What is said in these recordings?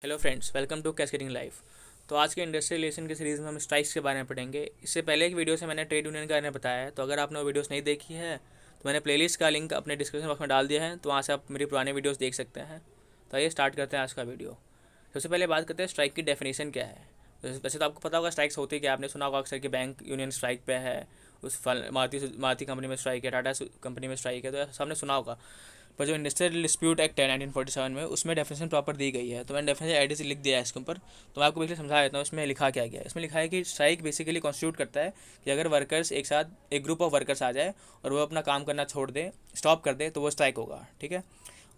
Hello friends, welcome to cascading life. तो आज के इंडस्ट्रियल रिलेशन की सीरीज़ में हम स्ट्राइक्स के बारे में पढ़ेंगे। इससे पहले एक वीडियो से मैंने ट्रेड यूनियन के बारे में बताया है, तो अगर आपने वो वीडियोस नहीं देखी है तो मैंने प्लेलिस्ट का लिंक अपने डिस्क्रिप्शन बॉक्स में डाल दिया है, तो वहाँ से आप मेरी पुराने वीडियोस देख सकते हैं। तो आइए स्टार्ट करते हैं आज का वीडियो। सबसे पहले बात करते हैं स्ट्राइक की डेफिनेशन क्या है। वैसे तो आपको पता होगा स्ट्राइक्स होती क्या, आपने सुना होगा अक्सर कि बैंक यूनियन स्ट्राइक पे है, उस मारुति कंपनी में स्ट्राइक है, टाटा कंपनी में स्ट्राइक है, तो सबने सुना होगा। पर जो इंडस्ट्रियल डिस्प्यूट एक्ट है 1947 में, उसमें डेफिनेशन प्रॉपर दी गई है, तो मैंने डेफिनेशन एड से लिख दिया है इसके ऊपर। तो मैं आपको बेसिकली समझा देता हूँ इसमें लिखा क्या गया है। इसमें लिखा है कि स्ट्राइक बेसिकली कॉन्स्टिट्यूट करता है कि अगर वर्कर्स एक साथ एक ग्रुप ऑफ वर्कर्स आ जाए और वो अपना काम करना छोड़ दे, स्टॉप कर दे, तो वो स्ट्राइक होगा। ठीक है।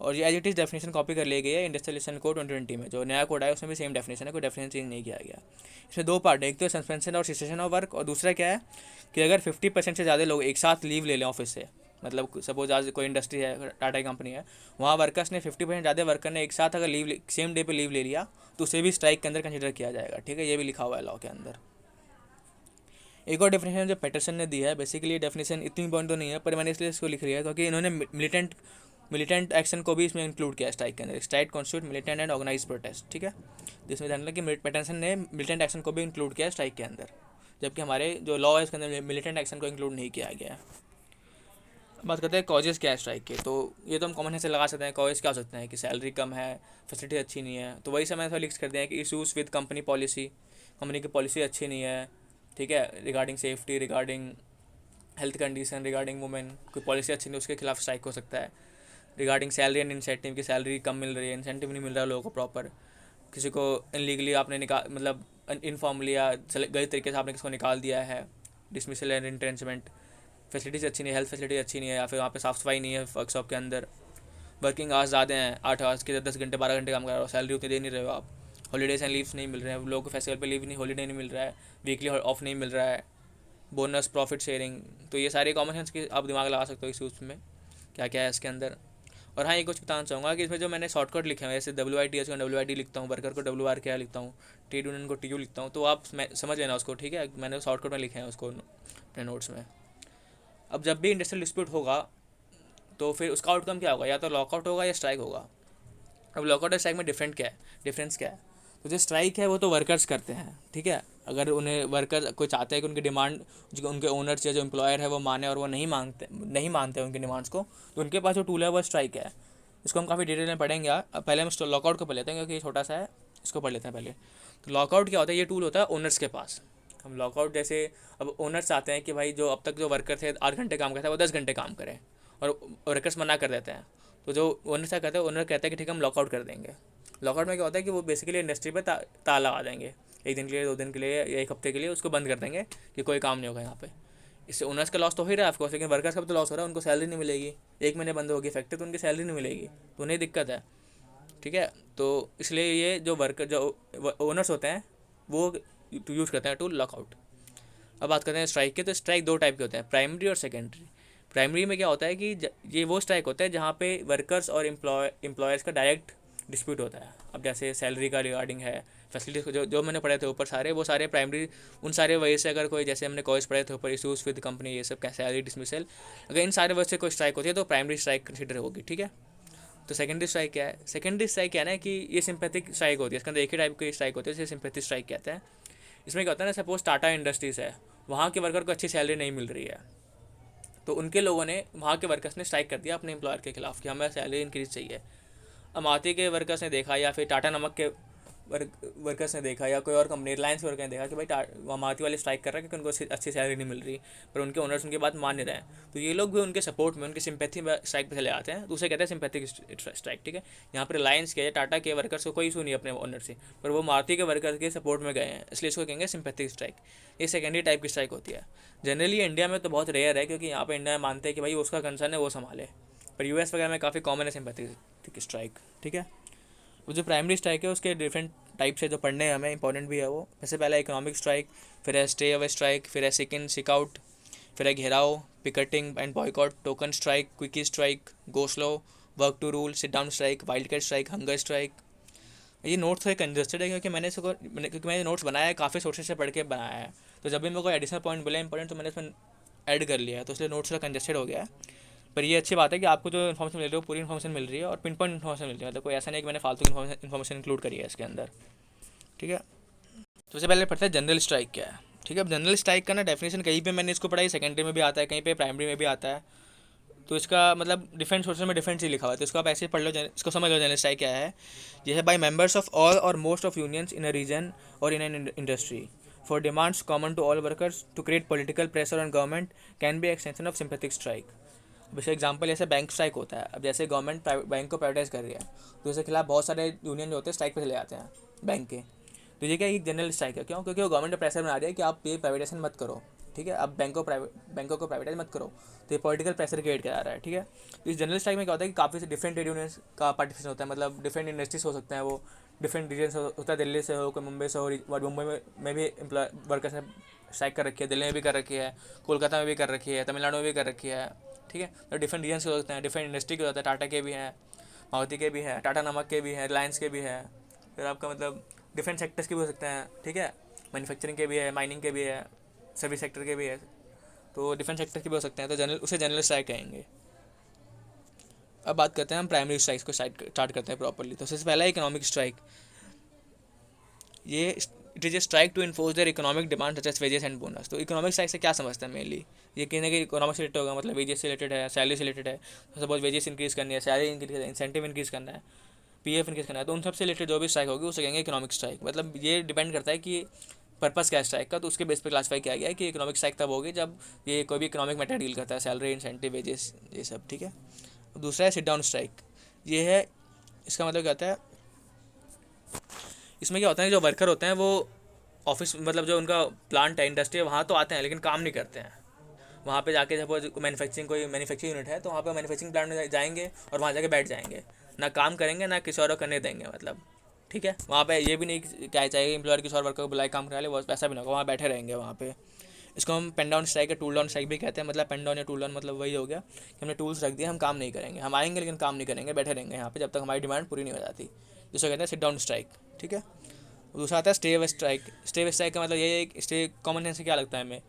और ये as it is definition copy कर ली गई है इंडस्ट्रियल कोड 2020 में। जो नया कोड है उसमें भी सेम डेफिनेशन है, कोई डेफिनेशन चेंज नहीं किया गया। इसमें दो पार्ट है, एक तो सस्पेंशन और सिसेशन ऑफ वर्क, और दूसरा क्या है कि अगर 50% से ज़्यादा लोग एक साथ लीव ले लें ऑफिस से, मतलब सपोज आज कोई इंडस्ट्री है, टाटा कंपनी है, वहाँ वर्कर्स ने 50% ज़्यादा वर्कर ने एक साथ अगर लीव सेम डे पे लीव ले लिया, तो उसे भी स्ट्राइक के अंदर कंसिडर किया जाएगा। ठीक है, ये भी लिखा हुआ है लॉ के अंदर। एक और डेफिनेशन जो पैटरसन ने दी है, बेसिकली डेफिनेशन इतनी इंपॉर्टेंट तो नहीं है, पर मैंने इसलिए इसको लिख लिया है क्योंकि इन्होंने मिलिटेंट एक्शन को भी इसमें इंक्लूड किया है स्ट्राइक के अंदर। Strike constitute militant and organise protest. ठीक है, जिसमें ध्यान रखना कि पैटरसन ने मिलिटेंट एक्शन को भी इंक्लूड किया है स्ट्राइक के अंदर, जबकि हमारे जो लॉ है उसके अंदर मिलिटेंट एक्शन को इंक्लूड नहीं किया गया है। बात करते हैं कॉजेज़ क्या है स्ट्राइक के। तो ये तो हम कॉमन से लगा सकते हैं। कॉजेज़ क्या हो सकते हैं कि सैलरी कम है, फैसिलिटी अच्छी नहीं है, तो वही समय थोड़ा लिस्ट कर दिया है कि issues with company policy, company की पॉलिसी अच्छी नहीं है। ठीक है, regarding safety, regarding health condition, regarding women, कोई पॉलिसी अच्छी नहीं, उसके खिलाफ स्ट्राइक हो सकता है। रिगार्डिंग सैलरी एंड इंसेंटिव, की सैलरी कम मिल रही है, इंसेंटिव नहीं मिल रहा है लोगों को प्रॉपर, किसी को इनलीगली आपने निकाल, मतलब इनफॉर्मली या गलत तरीके से आपने किसी को निकाल दिया है, डिसमिसल एंड इंट्रेंचमेंट, फैसिलिटीज़ अच्छी नहीं है, हेल्थ फैसिलिटी अच्छी नहीं है, या फिर वहाँ पे साफ़ सफाई नहीं है वर्कशॉप के अंदर, वर्किंग आवर्स ज़्यादा हैं, 8 आवर्स के 10 घंटे 12 घंटे काम कर रहे हो, सैलरी उतनी दे नहीं रहे हो आप, हॉलीडेज एंड लीव्स नहीं मिल रहे हैं लोगों को, फेस्टिवल पे लीव नहीं, हॉलीडे नहीं मिल रहा है, वीकली ऑफ नहीं मिल रहा है, बोनस, प्रॉफिट शेयरिंग। तो ये सारे कॉमन सेंस के आप दिमाग लगा सकते हो इस उसमें क्या क्या है इसके अंदर। और हाँ, ये कुछ बताना चाहूँगा कि इसमें जो मैंने शॉर्टकट लिखे हैं, जैसे WITH को WIT लिखता हूँ, वर्कर को WRK लिखता हूँ, ट्रेड यूनियन को TU लिखता हूँ, तो आप समझ लेना उसको। ठीक है, मैंने शॉर्टकट में लिखे हैं उसको अपने नोट्स में। अब जब भी इंडस्ट्रियल डिस्प्यूट होगा तो फिर उसका आउटकम क्या होगा, या तो लॉकआउट होगा या स्ट्राइक होगा। अब लॉकआउट और स्ट्राइक में डिफरेंस क्या है। तो जो स्ट्राइक है वो तो वर्कर्स करते हैं। ठीक है, अगर उन्हें वर्कर कोई चाहते हैं कि उनकी डिमांड, जो उनके ओनर्स या जो एम्प्लॉयर है वो माने, और वो नहीं मानते उनकी डिमांड्स को, तो उनके पास जो टूल है वो स्ट्राइक है। इसको हम काफ़ी डिटेल में पढ़ेंगे। अब पहले हम लॉकआउट को पढ़ लेते हैं क्योंकि ये छोटा सा है, इसको पढ़ लेते हैं पहले। तो लॉकआउट क्या होता है, ये टूल होता है ओनर्स के पास। हम लॉकआउट जैसे, अब ओनर्स चाहते हैं कि भाई जो अब तक जो वर्कर थे 8 घंटे काम करते हैं वो 10 घंटे काम करें, और वर्कर्स मना कर देते हैं, तो जो ओनर क्या कहते हैं, ओनर कहता है कि ठीक है हम लॉकआउट कर देंगे। लॉकआउट में क्या होता है कि वो बेसिकली इंडस्ट्री पे ताला लगा देंगे, एक दिन के लिए, 2 दिन के लिए, या एक हफ्ते के लिए उसको बंद कर देंगे कि कोई काम नहीं होगा यहाँ पे। इससे ओनर्स का लॉस तो हो ही रहा है ऑफकोर्स, लेकिन वर्कर्स का भी तो लॉस हो रहा है, उनको सैलरी नहीं मिलेगी। 1 महीने बंद होगी फैक्ट्री तो उनकी सैलरी नहीं मिलेगी, तो उन्हें दिक्कत है। ठीक है, तो इसलिए ये जो वर्कर, जो ओनर्स होते हैं, वो यूज़ करते हैं टू लॉकआउट। अब बात करते हैं स्ट्राइक के। तो स्ट्राइक दो टाइप के होते हैं, प्राइमरी और सेकेंडरी। प्राइमरी में क्या होता है कि ये वो स्ट्राइक होता है जहाँ पे वर्कर्स और एम्प्लॉयर्स का डायरेक्ट डिस्प्यूट होता है। अब जैसे सैलरी का रिगार्डिंग है, फैसिलिटीज को, जो जो मैंने पढ़े थे ऊपर सारे, वो सारे प्राइमरी, उन सारे वजह से अगर कोई, जैसे हमने कॉलेज पढ़े थे ऊपर, इशूज़ विद कंपनी, ये सब क्या, सैलरी डिसमिसल, अगर इन सारे वजह से कोई स्ट्राइक होती है तो प्राइमरी स्ट्राइक कंसिडर होगी। ठीक है, तो सेकेंडरी स्ट्राइक क्या है। सेकेंडरी स्ट्राइक क्या है ना कि ये सिंपैथिक स्ट्राइक होती है, इसके अंदर एक ही टाइप की स्ट्राइक होती है, इसे सिंपैथिक स्ट्राइक कहते हैं। इसमें क्या होता है ना, सपोज टाटा इंडस्ट्रीज़ है, वहाँ के वर्कर को अच्छी सैलरी नहीं मिल रही है, तो उनके लोगों ने, वहाँ के वर्कर्स ने स्ट्राइक कर दिया अपने एम्प्लॉयर के खिलाफ कि हमें सैलरी इंक्रीज चाहिए। अमाती के वर्कर्स ने देखा, या फिर टाटा नमक के वर्कर्स ने देखा, या कोई और कंपनी, रिलायंस वर्कर ने देखा कि भाई अमाती वाले स्ट्राइक कर रहे हैं क्योंकि उनको अच्छी सैलरी नहीं मिल रही, पर उनके ओनर्स उनकी बात मान नहीं रहे हैं, तो ये लोग भी उनके सपोर्ट में, उनकी सिंपैथी में स्ट्राइक पे चले आते हैं, तो उसे कहते हैं सिंपैथिक स्ट्राइक। ठीक है, यहाँ पर रिलायंस के, टाटा के वर्कर्स को कोई इशू नहीं अपने ओनर से, पर वो मारुति के वर्कर्स के सपोर्ट में गए हैं, इसलिए इसको कहेंगे सिंपैथिक स्ट्राइक। ये सेकेंडरी टाइप की स्ट्राइक होती है। जनरली इंडिया में तो बहुत रेयर है, क्योंकि यहाँ पर इंडिया में मानते हैं कि भाई उसका कंसर्न है वो संभाले, पर US वगैरह में काफ़ी कॉमन है सिंपैथिक स्ट्राइक। ठीक है, वो जो प्राइमरी स्ट्राइक है उसके डिफरेंट टाइप्स है जो पढ़ने हैं हमें, इंपॉर्टेंट भी है वो। जैसे पहला इकोनॉमिक स्ट्राइक, फिर है स्टे अवे स्ट्राइक, फिर है सिक इन सिक आउट, फिर है gherao, picketing and boycott, token strike, quickie strike, go slow, work to rule, sit down strike, wild cat strike, hunger strike. ये नोट्स थोड़े कंजस्टेड है क्योंकि क्योंकि मैंने नोट्स बनाया है, काफ़ी सोर्सेज से पढ़ के बनाया है, तो जब भी मेरे को एडिशनल पॉइंट मिले इंपॉर्टेंट, तो मैंने इसमें ऐड कर लिया है, तो इसलिए नोट्स थोड़ा कंजस्टेड हो गया है। पर ये अच्छी बात है कि आपको जो इन्फॉर्मेशन मिल रही है वो पूरी इन्फॉर्मेशन मिल रही है और पिन पॉइंट इन्फॉर्मेशन मिल रही है, मतलब कोई ऐसा नहीं कि मैंने फालतू की इन्फॉर्मेशन इंक्लूड करी है इसके अंदर। ठीक है, तो सबसे पहले पढ़ते हैं जनरल स्ट्राइक क्या है। ठीक है, अब जनरल स्ट्राइक का ना डेफिनेशन कहीं पे मैंने इसको पढ़ा है, सेकेंडरी में भी आता है, कहीं पे प्राइमरी में भी आता है। तो इसका मतलब डिफरेंट सोर्सेज में डिफरेंट चीज लिखा हुआ है, तो इसको आप ऐसे ही पढ़ लो, इसको समझ लो जनरल स्ट्राइक क्या है। ये है बाय मेंबर्स ऑफ ऑल और most of unions in a region और in an industry for demands common to all workers to create political pressure on government can be extension of sympathetic strike. अब जैसे example जैसे bank strike होता है, अब जैसे government bank को privatise कर रही है तो इसके खिलाफ बहुत सारे यूनियन जो होते हैं स्ट्राइक पे चले जाते हैं बैंक के। तो ये क्या एक जनरल स्ट्राइक है, क्यों? क्योंकि वो गवर्नमेंट प्रेशर बना रही है कि आप ये प्राइवेटाइजेशन मत करो। ठीक है, अब बैंकों को प्राइवेटाइज मत करो, तो ये पॉलिटिकल प्रेशर क्रिएट करा रहा है। ठीक है, तो इस जनरल स्ट्राइक में क्या होता है कि काफ़ी से डिफरेंट ट्रेड यूनियंस का पार्टिसिपेशन होता है, मतलब डिफरेंट इंडस्ट्रीज हो सकते हैं, वो डिफरेंट रीजन होता है, दिल्ली से हो, कोई मुंबई से हो, मुंबई में भी एम्प्लॉय वर्कर्स ने स्ट्राइक कर रखी है, दिल्ली में भी कर रखी है, कोलकाता में भी कर रखी है, तमिलनाडु में भी कर रखी है। ठीक है, तो डिफरेंट रीजन के होते हैं, डिफरेंट इंडस्ट्री के होते हैं, टाटा के भी हैं, मारुति के भी हैं, टाटा नमक के भी हैं, रिलायंस के भी हैं, फिर आपका मतलब डिफरेंट सेक्टर्स के भी हो सकते हैं। ठीक है, मैन्युफैक्चरिंग के भी है, माइनिंग के भी है, सर्विस सेक्टर के भी है, तो डिफरेंट सेक्टर के भी हो सकते हैं, तो उसे जनरल स्ट्राइक कहेंगे। अब बात करते हैं हम प्राइमरी स्ट्राइक्स को स्टार्ट करते हैं प्रॉपर्ली। तो सबसे पहला इकोनॉमिक स्ट्राइक, ये it is a strike to enforce their economic demand such as wages and bonus. तो इकोनॉमिक स्ट्राइक से क्या समझते हैं मेनली, ये कहीं ना कहीं इकोनॉमिक से रिलेटेड होगा, मतलब वेजेस से रिलेटेड है, सैलरी से रिलेटेड है। सपोज वेजेस इंक्रीज़ करनी है, सैलरी इंक्रीज करनी है, इंसेंटिव इंक्रीज़ करना है, पीएफ इंक्रीज़ करना है, तो उन सबसे रिलेटेड जो भी स्ट्राइक होगी उसे कहेंगे इकोनॉमिक स्ट्राइक। मतलब ये डिपेंड करता है कि पर्पस क्या है स्ट्राइक का, तो उसके बेस पे क्लासीफाई किया गया है कि इकोनॉमिक स्ट्राइक तब होगी जब ये कोई भी इकोनॉमिक मैटर डील करता है, सैलरी, इंसेंटिव, वेजेस, ये सब। ठीक है, दूसरा है सिट डाउन स्ट्राइक। ये है, इसका मतलब क्या होता है, इसमें क्या होता है जो वर्कर होते हैं वो ऑफिस, मतलब जो उनका प्लांट है, इंडस्ट्री है, वहाँ तो आते हैं लेकिन काम नहीं करते हैं। वहाँ पे जाके सपोज मैन्युफैक्चरिंग, कोई मैन्युफैक्चरिंग यूनिट है तो वहाँ पे मैन्युफैक्चरिंग प्लांट में जाएंगे और वहाँ जाके बैठ जाएंगे, ना काम करेंगे ना किसी और को करने देंगे, मतलब। ठीक है, वहाँ पे ये भी नहीं क्या चाहिए एम्प्लॉयर किसी और वर्कर को बुलाए काम करा ले, वो पैसा भी ना होगा, वहाँ बैठे रहेंगे वहाँ पे। इसको हम पेन डाउन स्ट्राइक या टूल डाउन स्ट्राइक भी कहते हैं। मतलब पेन डाउन या टूल डाउन मतलब वही हो गया कि हमने टूल्स रख दिए, हम काम नहीं करेंगे, हम आएंगे लेकिन काम नहीं करेंगे, बैठे रहेंगे यहाँ पे जब तक हमारी डिमांड पूरी नहीं हो जाती, जिसको कहते हैं सिट डाउन स्ट्राइक। ठीक है, दूसरा आता है stay away strike. Stay away strike का मतलब ये है, स्टे कॉमन सेंस से क्या लगता है हमें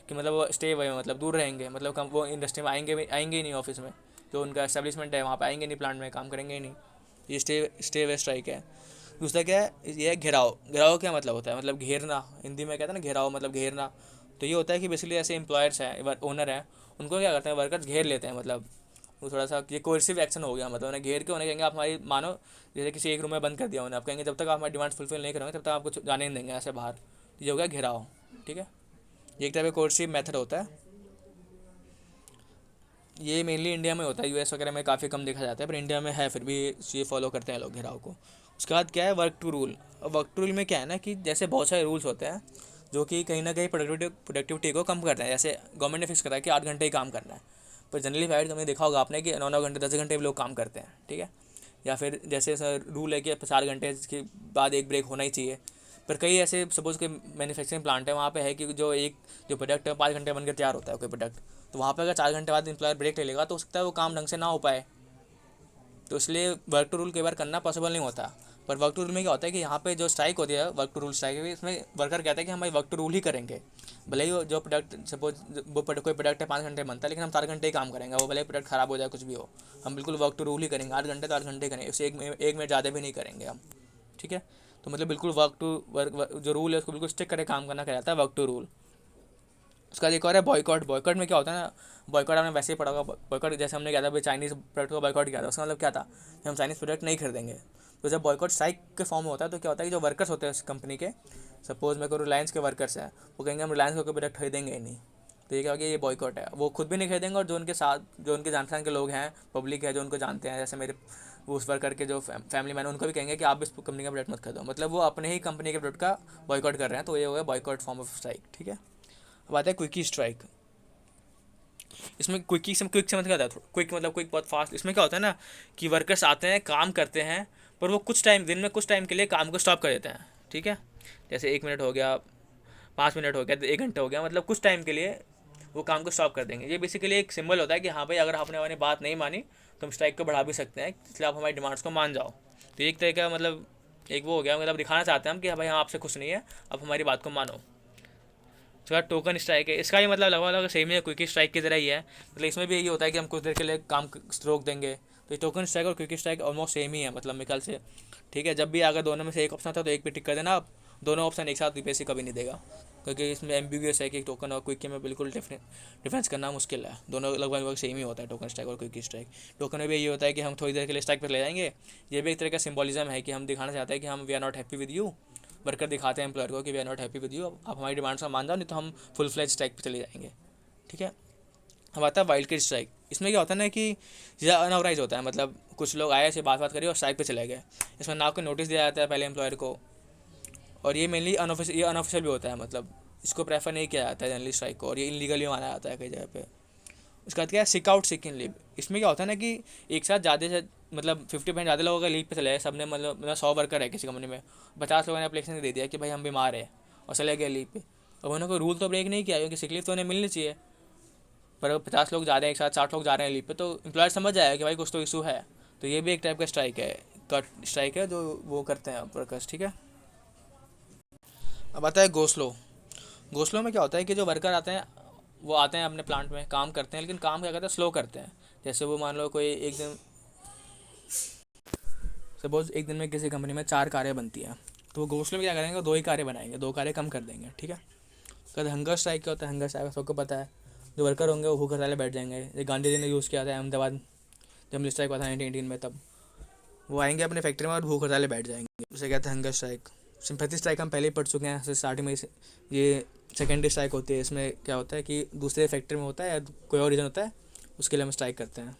कि मतलब वो स्टे अवे मतलब दूर रहेंगे, मतलब वो इंडस्ट्री में आएंगे ही नहीं, ऑफिस में जो उनका एस्टेब्लिशमेंट है वहाँ पे आएंगे नहीं, प्लांट में काम करेंगे ही नहीं। ये स्टे अवे स्ट्राइक है। दूसरा क्या है, ये है घेराव। घेराव क्या मतलब होता है, मतलब घेरना, हिंदी में कहते हैं ना घेराव, मतलब घेरना। तो ये होता है कि बेसिकली ऐसे एम्प्लॉयर्स हैं, ओनर हैं, उनको क्या करते हैं वर्कर्स घेर लेते हैं, मतलब वो थोड़ा सा ये कोर्सिव एक्शन हो गया, मतलब उन्हें घेर के उन्हें कहेंगे आप हमारी मानो, जैसे किसी एक रूम में बंद कर दिया उन्हें, आप कहेंगे जब तक आप हमारी डिमांड फुलफिल नहीं करोगे तब तक आपको जाने नहीं देंगे ऐसे बाहर। ये हो गया घेराव। ठीक है, ये एक टाइप का कोर्सिव मेथड होता है, ये मेनली इंडिया में होता है, यूएस वगैरह में काफ़ी कम देखा जाता है, पर इंडिया में है, फिर भी ये फॉलो करते हैं लोग घेराव को। उसके बाद क्या है, work to rule. Work to rule में क्या है ना कि जैसे बहुत सारे रूल्स होते हैं जो कि कहीं ना कहीं प्रोडक्टिविटी को कम करते हैं। जैसे गवर्नमेंट ने फिक्स करा है कि 8 घंटे ही काम करना है, पर जनरली प्राइवेट कंपनी देखा होगा आपने कि 9 9 घंटे 10 घंटे भी लोग काम करते हैं। ठीक है, या फिर जैसे सर रूल है कि 4 घंटे के बाद एक ब्रेक होना ही चाहिए, पर कई ऐसे सपोज के मैन्युफैक्चरिंग प्लांट है वहाँ पे है कि जो प्रोडक्ट है 5 घंटे बनकर तैयार होता है कोई प्रोडक्ट, तो वहाँ पे अगर 4 घंटे बाद एम्प्लॉयर ब्रेक ले लेगा तो हो सकता है वो काम ढंग से ना हो पाए। तो इसलिए वर्क टू रूल कई बार करना पॉसिबल नहीं होता। पर वर्क टू रूल में क्या होता है कि यहाँ पे जो स्ट्राइक होती है, वर्क टू रूल स्ट्राइक है, इसमें वर्कर कहते हैं कि हम भाई वर्क टू रूल ही करेंगे, भले ही जो प्रोडक्ट सपोज कोई प्रोडक्ट है 5 घंटे बनता है लेकिन हम 4 घंटे ही काम करेंगे, वो भले ही प्रोडक्ट खराब हो जाए कुछ भी हो, हम बिल्कुल वर्क टू रूल ही करेंगे, 8 घंटे तो 8 घंटे करेंगे, उससे एक मिनट ज़्यादा भी नहीं करेंगे हम। ठीक है, तो मतलब बिल्कुल वर्क जो रूल है उसको बिल्कुल स्टिक करके काम करना कहलाता है वर्क टू रूल। उसका एक और है बॉयकॉट। बॉयकॉट में क्या होता है ना, बॉयकॉट आपने वैसे ही पढ़ा होगा। बॉयकॉट जैसे हमने किया था भाई चाइनीज़ प्रोडक्ट को बॉयकॉट किया था, उसका मतलब क्या था कि हम चाइनीज़ प्रोडक्ट नहीं खरीदेंगे। तो जब बॉयकॉट स्ट्राइक के फॉर्म में होता है तो क्या होता है कि जो वर्कर्स होते हैं उस कंपनी के, सपोज मेरे को रिलायंस के वर्कर्स हैं, वो कहेंगे हम रिलायंस का कोई प्रोडक्ट खरीदेंगे ही नहीं। तो ये क्या हो गया, ये बॉयकॉट है, वो खुद भी नहीं खरीदेंगे और जो उनके साथ जो उनके जान पहचान के लोग हैं, पब्लिक है जो उनको जानते हैं, जैसे मेरे वो उस वर्कर के जो फैमिली मैन, उनको भी कहेंगे कि आप इस कंपनी का प्रोडक्ट मत खरीदो, मतलब वो अपने ही कंपनी के प्रोडक्ट का बॉयकॉट कर रहे हैं। तो ये हो गया बॉयकॉट फॉर्म ऑफ स्ट्राइक। ठीक है, अब आता है क्विकी स्ट्राइक। इसमें क्विक से मतलब क्या होता है, क्विक मतलब क्विक बहुत फास्ट। इसमें क्या होता है ना कि वर्कर्स आते हैं, काम करते हैं, पर वो कुछ टाइम दिन में कुछ टाइम के लिए काम को स्टॉप कर देते हैं। ठीक है, जैसे 1 मिनट हो गया, 5 मिनट हो गया, 1 घंटा हो गया, मतलब कुछ टाइम के लिए वो काम को स्टॉप कर देंगे। ये बेसिकली एक सिंबल होता है कि हाँ भाई अगर आपने हमारी बात नहीं मानी तो हम स्ट्राइक को बढ़ा भी सकते हैं, इसलिए आप हमारी डिमांड्स को मान जाओ। तो एक तरह का मतलब एक वो हो गया, मतलब दिखाना चाहते हैं हम कि हाँ भाई हम आपसे खुश नहीं है, अब हमारी बात को मानो। उसके बाद टोकन स्ट्राइक है, इसका भी मतलब लगभग सेम ही है, क्विक स्ट्राइक की तरह ही है। मतलब इसमें भी यही होता है कि हम कुछ देर के लिए काम रोक देंगे। तो टोकन स्ट्राइक और क्विक स्ट्राइक ऑलमोस्ट सेम ही है मतलब मेरे ख्याल से। ठीक है, जब भी अगर दोनों में से एक ऑप्शन था तो एक पे टिक कर देना आप, दोनों ऑप्शन एक साथ यूपीएससी कभी नहीं देगा, क्योंकि इसमें एम्बिगुअस है कि टोकन और क्विक में बिल्कुल डिफरेंस करना मुश्किल है। दोनों लगभग सेम ही होता है, टोकन स्ट्राइक और क्विक स्ट्राइक। टोकन में भी यही होता है कि हम थोड़ी देर के लिए स्ट्राइक पर ले जाएंगे। ये भी एक तरह का सिंबॉलिज्म है कि हम दिखाना चाहते हैं कि हम we are not happy with you. Worker दिखाते हैं एम्प्लॉयर को कि we are not happy with you, आप हमारी डिमांड्स का मान जाओ, नहीं तो हम फुल फ्लैज स्ट्राइक पे चले जाएंगे। ठीक है, अब आता है वाइल्ड कार्ड स्ट्राइक। इसमें क्या होता है ना कि ज़्यादा अनऑर्गनाइज होता है, मतलब कुछ लोग आए, से बात करी और स्ट्राइक पे चले गए। इसमें ना कोई नोटिस दिया जाता है पहले एम्प्लॉयर को, और ये मेनली अनऑफिशियल भी होता है, मतलब इसको प्रेफर नहीं किया जाता है जनरली स्ट्राइक को, और ये इलीगली माना जाता है कई जगह पे। उसके बाद क्या है, सिक आउट सिक इन लीव। इसमें क्या होता है ना कि एक साथ ज़्यादा से मतलब 50% ज़्यादा लोग अगर लीव पे चले गए, सब ने मतलब 100 वर्कर है किसी कंपनी में, 50 लोगों ने एप्लीकेशन दे दिया कि भाई हम बीमार है और चले गए लीव पे, अब उन्होंने कोई रूल तो ब्रेक नहीं किया, क्योंकि सिक लीव तो उन्हें मिलनी चाहिए। पर अगर 50 लोग जा रहे हैं एक साथ, 60 लोग जा रहे हैं लीव पे, तो एम्प्लॉयर समझ जाएगा कि भाई कुछ तो इशू है। तो ये भी एक टाइप का स्ट्राइक है, कट स्ट्राइक है जो वो करते हैं वर्कर्स। ठीक है, अब आता है गोस्लो। गोस्लो में क्या होता है कि जो वर्कर आते हैं वो आते हैं अपने प्लांट में काम करते हैं, लेकिन काम क्या करते हैं, स्लो करते हैं। जैसे वो मान लो कोई एक दिन, सपोज एक दिन में किसी कंपनी में 4 कारें बनती हैं, तो वो गोस्लो में क्या करेंगे, 2 ही कारें बनाएंगे, 2 कारें कम कर देंगे। ठीक है, कद हंगर स्ट्राइक क्या होता है, हंगर स्ट्राइक सबको पता है, जो वर्कर होंगे वो भूख हड़ताल बैठ जाएंगे। ये गांधी जी ने यूज़ किया था अहमदाबाद जब मिल स्ट्राइक हुआ था 1918 में, तब वो आएंगे अपने फैक्ट्री में और भूख हड़ताल बैठ जाएंगे। उसे कहते हैं हंगर स्ट्राइक। सिंपैथी स्ट्राइक हम पहले ही पढ़ चुके हैं स्टार्टिंग में। ये सेकेंडरी स्ट्राइक होती है, इसमें क्या होता है कि दूसरे फैक्ट्री में होता है या कोई और रीज़न होता है, उसके लिए हम स्ट्राइक करते हैं।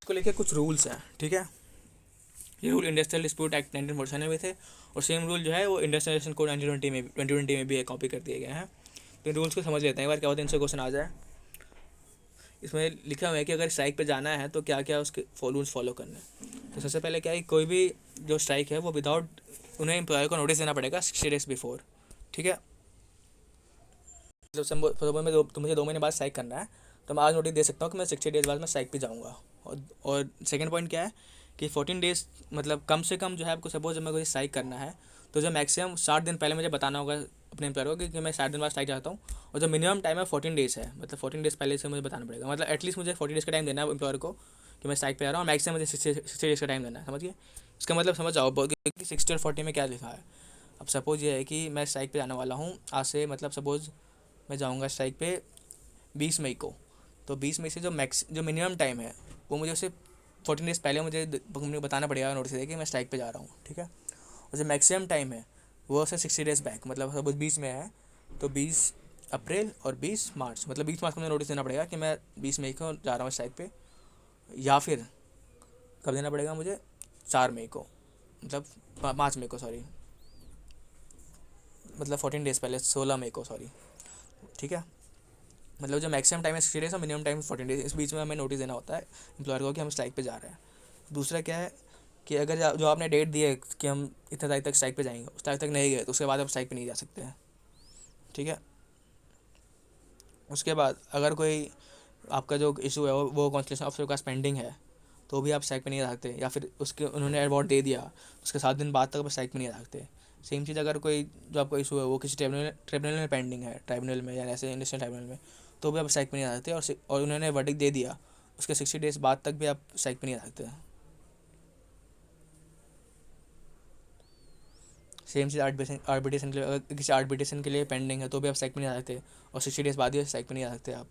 इसको लेके कुछ रूल्स हैं। ठीक है, ये रूल इंडस्ट्रियल डिस्प्यूट एक्ट 1947 में थे, और सेम रूल जो है वो इंडस्ट्रियल कोड 2020 में भी कॉपी कर दिए गए हैं। तो इन रूल्स को समझ लेते हैं एक बार, क्या होता है, इनसे क्वेश्चन आ जाए। इसमें लिखा हुआ है कि अगर स्ट्राइक पे जाना है तो क्या क्या उसके रूल्स फॉलो करने हैं। तो सबसे पहले क्या है, कोई भी जो स्ट्राइक है वो विदाउट, उन्हें एम्प्लॉयर को नोटिस देना पड़ेगा 60 डेज बिफोर। ठीक है, मतलब मुझे 2 महीने बाद स्ट्राइक करना है, तो मैं आज नोटिस दे सकता हूँ कि मैं 60 डेज बाद मैं स्ट्राइक पे जाऊँगा। और सेकंड पॉइंट क्या है कि 14 डेज मतलब कम से कम जो है आपको, सपोज मैं कोई स्ट्राइक करना है तो जो मैक्सिमम 60 दिन पहले मुझे बताना होगा अपने एम्प्लॉयर को कि मैं 60 दिन बाद स्ट्राइक चाहता हूँ, और जो मिनिमम टाइम है 14 डेज़ है, मतलब 14 डेज़ पहले से मुझे बताना पड़ेगा। मतलब एटलीस्ट मुझे 40 डेज़ का टाइम देना है एम्प्लॉयर को कि मैं स्ट्राइक पे आ रहा हूँ, मैक्सिमम मुझे 60 डेज़ का टाइम देना है। समझिए इसका मतलब, समझ जाओ कि 60 और 40 में क्या लिखा है। अब सपोज ये है कि मैं स्ट्राइक पे जाने वाला हूँ आज से, मतलब सपोज मैं जाऊँगा स्ट्राइक पे 20 मई को, तो 20 मई से जो मिनिमम टाइम है वो मुझे उसे 14 डेज़ पहले मुझे बताना पड़ेगा नोटिस दे कि मैं स्ट्राइक पे जा रहा हूँ। ठीक है, और जो मैक्सिमम टाइम है वो है 60 डेज़ बैक, मतलब सपोज 20 में है तो 20 अप्रैल और 20 मार्च, मतलब 20 मार्च को मुझे नोटिस देना पड़ेगा कि मैं 20 मई को जा रहा हूँ स्ट्राइक पे, या फिर कब देना पड़ेगा मुझे, 4 मई को, मतलब 5 मई को, सॉरी, मतलब 14 डेज़ पहले 16 मई को, सॉरी। ठीक है, मतलब जो मैक्सिमम टाइम है 60 डेज़ और मिनिमम टाइम 14 डेज़, इस बीच में हमें नोटिस देना होता है एम्प्लॉयर को कि हम स्ट्राइक पे जा रहे हैं। दूसरा क्या है कि अगर जो आपने डेट दी है कि हम इतने तारीख तक स्ट्राइक पे जाएंगे, उस तारीख तक नहीं गए तो उसके बाद आप स्ट्राइक पे नहीं जा सकते हैं। ठीक है, उसके बाद अगर कोई आपका जो इशू है वो कॉन्सलेशन ऑफिसर के पास पेंडिंग है तो भी आप स्ट्राइक पे नहीं जा सकते, या फिर उसके उन्होंने अवार्ड दे दिया उसके 7 दिन बाद तक आप स्ट्राइक पे नहीं जा सकते। सेम चीज़ अगर कोई जो आपका इशू है वो किसी ट्रिब्यूनल में पेंडिंग है, ट्राइब्यूनल में या ऐसे इंडस्ट्रियल ट्राइब्यूनल में, तो भी आप स्ट्राइक पे नहीं जा सकते, और उन्होंने वर्डिक्ट दे दिया उसके 60 डेज़ बाद तक भी आप स्ट्राइक पे नहीं जा सकते। सेम चीज़ आर्बिट्रेशन के लिए, अगर किसी आर्बिट्रेशन के लिए पेंडिंग है तो भी आप स्ट्राइक पे नहीं आ सकते, और 60 डेज़ बाद ही स्ट्राइक पे नहीं आ सकते आप।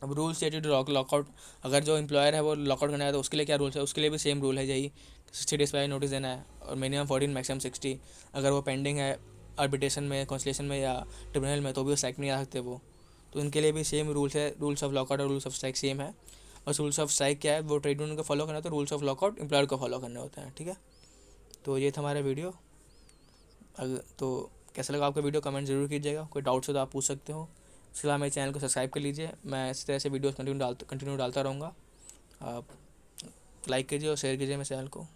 अब रूल स्टेटेड लॉकआउट, अगर जो एम्प्लॉयर है वो लॉकआउट करना है तो उसके लिए क्या रूल्स है, उसके लिए भी सेम रूल है यही, 60 डेज़ पहले नोटिस देना है और मिनिमम 14 मैक्सिमम 60। अगर वो पेंडिंग है आर्बिट्रेशन में, कॉन्सलेशन में या ट्रिब्यूनल में, तो भी स्ट्राइक नहीं आ सकते वो। तो इनके लिए भी सेम रूल्स है, रूल्स ऑफ लॉकआउट और रूल्स ऑफ स्ट्राइक सेम है। और रूल्स ऑफ स्ट्राइक क्या है, वो ट्रेड यूनियन को फॉलो करना होता है, रूल्स ऑफ लॉकआउट एम्प्लॉयर को फॉलो करने होते हैं। ठीक है, तो ये था हमारा वीडियो। अगर तो कैसा लगा आपका वीडियो, कमेंट ज़रूर कीजिएगा, कोई डाउट्स हो तो आप पूछ सकते हो। इसके अलावा मेरे चैनल को सब्सक्राइब कर लीजिए, मैं इस तरह से वीडियोस कंटिन्यू डालता रहूँगा। आप लाइक कीजिए और शेयर कीजिए मेरे चैनल को।